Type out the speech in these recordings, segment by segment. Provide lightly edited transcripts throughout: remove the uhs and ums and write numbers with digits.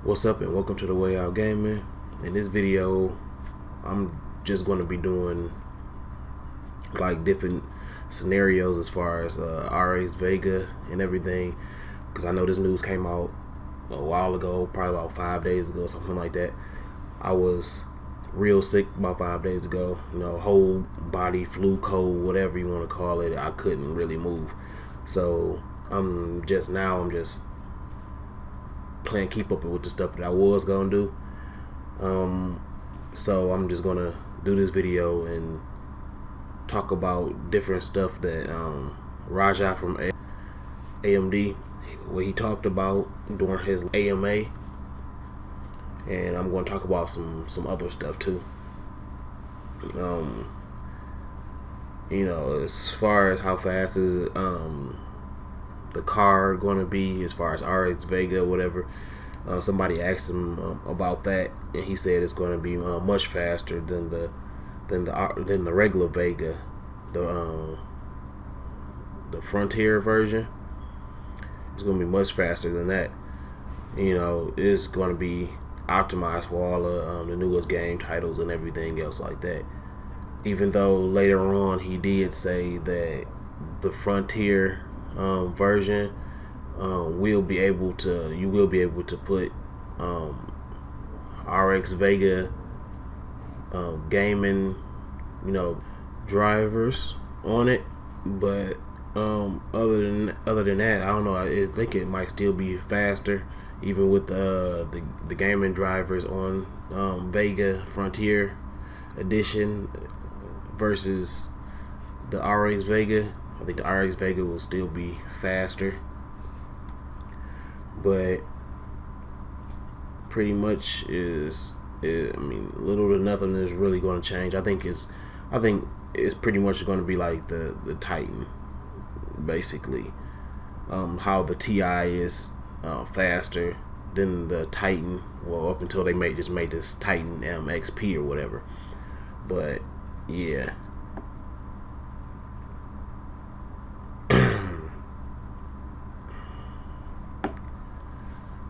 What's up and welcome to the Way Out Gaming. In this video, I'm just going to be doing like different scenarios as far as RX Vega and everything, because I know this news came out a while ago, probably about 5 days ago, something like that. I was real sick about 5 days ago, whole body flu, cold, whatever you want to call it. I couldn't really move, so I'm just playing keep up with the stuff that I was gonna do. So I'm just gonna do this video and talk about different stuff that Raja from AMD, what he talked about during his AMA, and I'm going to talk about some other stuff too. As far as how fast is the car going to be, as far as RX Vega, whatever. Somebody asked him about that, and he said it's going to be much faster than the regular Vega, the Frontier version. It's going to be much faster than that. It's going to be optimized for all of the newest game titles and everything else like that. Even though later on he did say that the Frontier version you will be able to put RX Vega gaming drivers on it, but other than that, I don't know. I think it might still be faster, even with the gaming drivers on Vega Frontier Edition versus the RX Vega. I think the RX Vega will still be faster, but pretty much little to nothing is really going to change. I think it's pretty much going to be like the Titan, basically. How the TI is faster than the Titan, well, up until they just made this Titan XP or whatever. But yeah.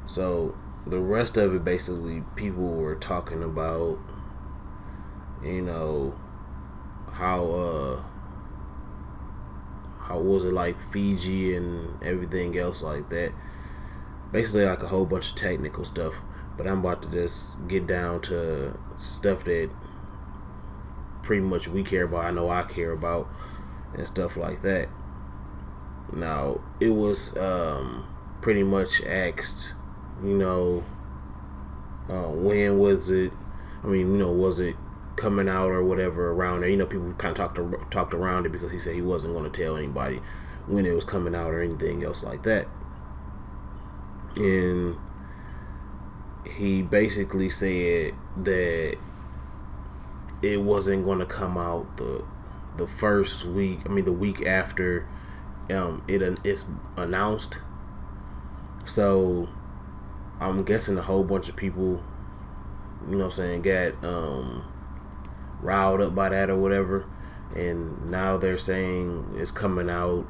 So the rest of it, basically, people were talking about, how was it like Fiji and everything else like that. Basically, like a whole bunch of technical stuff. But I'm about to just get down to stuff that pretty much we care about. I know I care about, and stuff like that. Now, it was pretty much asked, when was it? Was it coming out or whatever around there? People kind of talked around it, because he said he wasn't going to tell anybody when it was coming out or anything else like that. And he basically said that it wasn't going to come out the first week. The week after it's announced. So I'm guessing a whole bunch of people, got riled up by that or whatever, and now they're saying it's coming out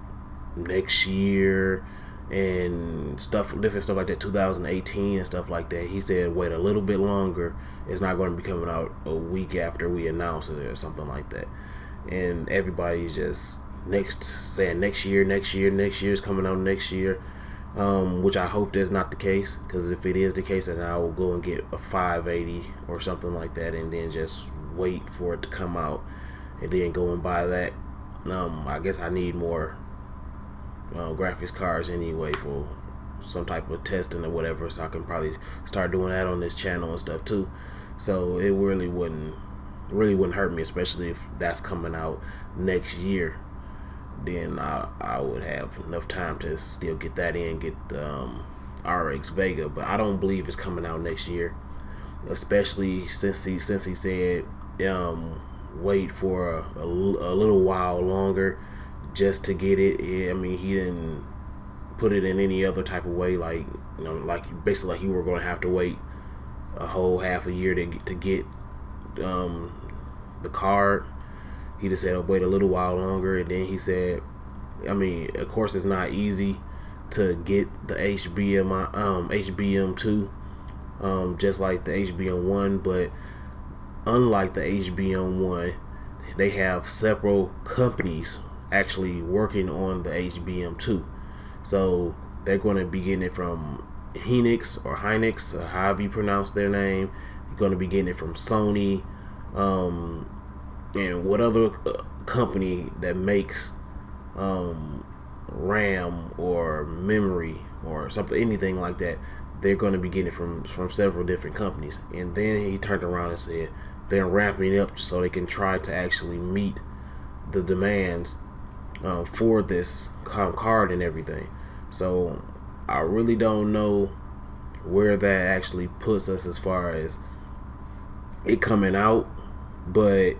next year and different stuff like that, 2018 and stuff like that. He said wait a little bit longer. It's not going to be coming out a week after we announce it or something like that. And everybody's just saying next year is coming out next year. Which I hope that's not the case, because if it is the case, then I will go and get a 580 or something like that, and then just wait for it to come out, and then go and buy that. I guess I need more graphics cards anyway for some type of testing or whatever, so I can probably start doing that on this channel and stuff too. So it really wouldn't hurt me, especially if that's coming out next year. Then I would have enough time to still get that in, get the RX Vega. But I don't believe it's coming out next year, especially since he said wait for a little while longer just to get it. He didn't put it in any other type of way, like basically like you were going to have to wait a whole half a year to get the card. He just said, wait a little while longer. And then he said, of course, it's not easy to get the HBM2 just like the HBM1, but unlike the HBM1, they have several companies actually working on the HBM2. So they're going to be getting it from Hynix, or however you pronounce their name. You're going to be getting it from Sony, and what other company that makes RAM or memory or something, anything like that. They're going to be getting it from several different companies. And then he turned around and said they're ramping up so they can try to actually meet the demands for this card and everything. So I really don't know where that actually puts us as far as it coming out, but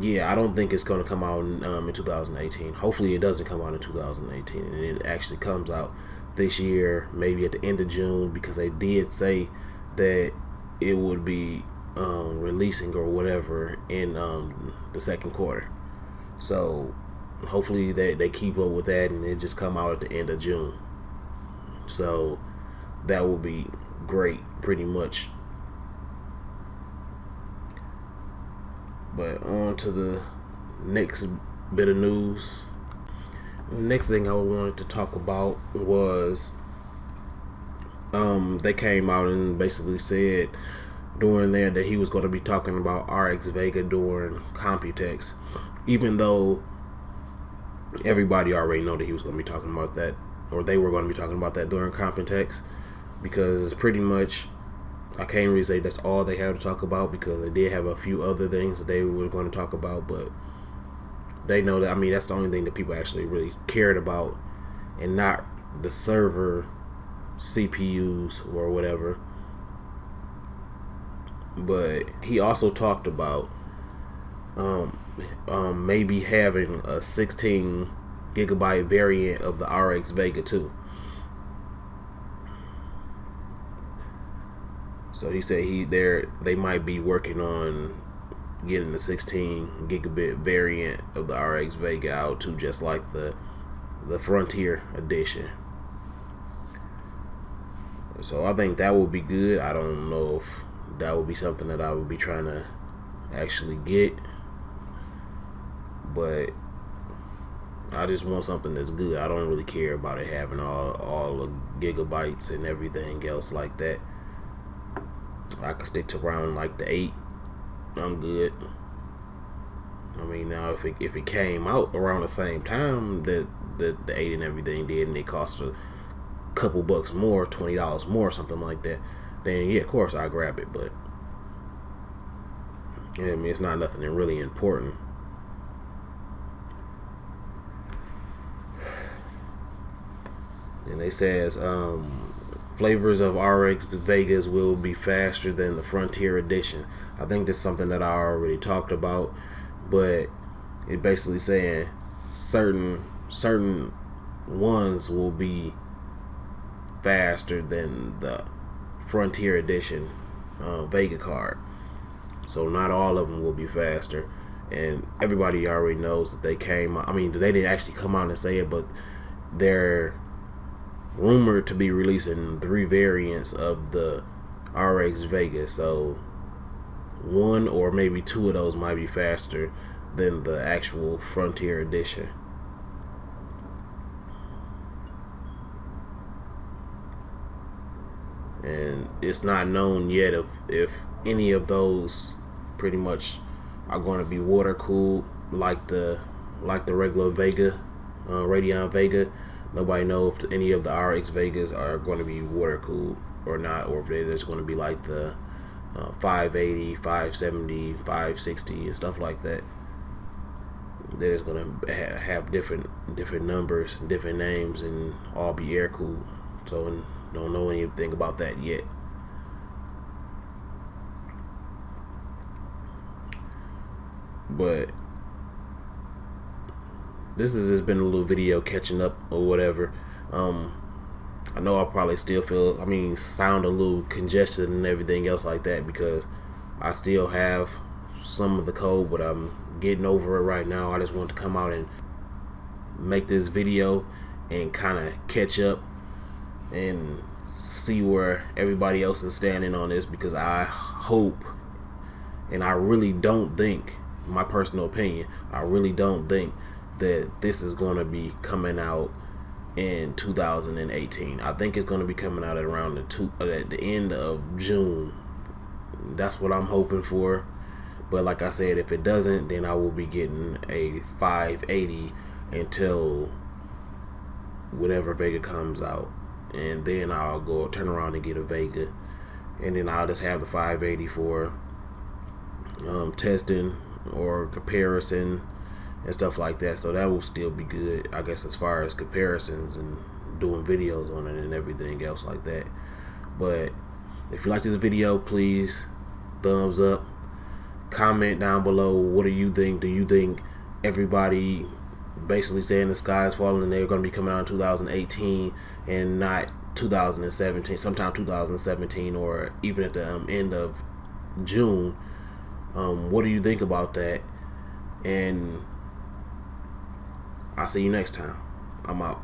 yeah, I don't think it's going to come out in 2018. Hopefully it doesn't come out in 2018 and it actually comes out this year, maybe at the end of June, because they did say that it would be releasing or whatever in the second quarter. So hopefully they keep up with that and it just come out at the end of June. So that will be great, pretty much. But on to the next bit of news. The next thing I wanted to talk about was they came out and basically said during there that he was going to be talking about RX Vega during Computex, even though everybody already know that he was going to be talking about that, or they were going to be talking about that during Computex, because pretty much I can't really say that's all they have to talk about, because they did have a few other things that they were going to talk about, but they know that, I mean, that's the only thing that people actually really cared about, and not the server CPUs or whatever. But he also talked about maybe having a 16 gigabyte variant of the RX Vega 2. So he said they might be working on getting the 16 gigabit variant of the RX Vega out too, just like the Frontier edition. So I think that would be good. I don't know if that would be something that I would be trying to actually get, but I just want something that's good. I don't really care about it having all the gigabytes and everything else like that. I could stick to around like the 8. I'm good. I mean, now if it came out around the same time that the 8 and everything did, and it cost a couple bucks more, $20 more, something like that, then yeah, of course I grab it. But yeah, I mean, it's not nothing really important. And they says flavors of RX Vegas will be faster than the Frontier edition. I think that's something that I already talked about, but it basically saying certain ones will be faster than the Frontier edition Vega card. So not all of them will be faster, and everybody already knows that they came. I mean, they didn't actually come out and say it, but they're rumored to be releasing 3 variants of the RX Vega. So 1 or maybe 2 of those might be faster than the actual Frontier edition. And it's not known yet if any of those pretty much are going to be water cooled like the regular Vega, Radeon Vega. Nobody knows if any of the RX Vegas are going to be water cooled or not, or if they're just going to be like the 580, 570, 560 and stuff like that. They're just going to have different numbers, different names, and all be air cooled. So don't know anything about that yet. But this has just been a little video catching up or whatever. I know I'll probably still sound a little congested and everything else like that, because I still have some of the cold, but I'm getting over it right now. I just want to come out and make this video and kind of catch up and see where everybody else is standing on this, because I hope, and I really don't think, my personal opinion, I really don't think that this is going to be coming out in 2018. I think it's going to be coming out at around at the end of June. That's what I'm hoping for. But like I said, if it doesn't, then I will be getting a 580 until whatever Vega comes out, and then I'll go turn around and get a Vega, and then I'll just have the 580 for testing or comparison and stuff like that. So that will still be good, I guess, as far as comparisons and doing videos on it and everything else like that. But if you like this video, please thumbs up, comment down below, what do you think? Do you think everybody basically saying the sky is falling and they're going to be coming out in 2018 and not 2017, sometime 2017, or even at the end of June? What do you think about that? And I'll see you next time. I'm out.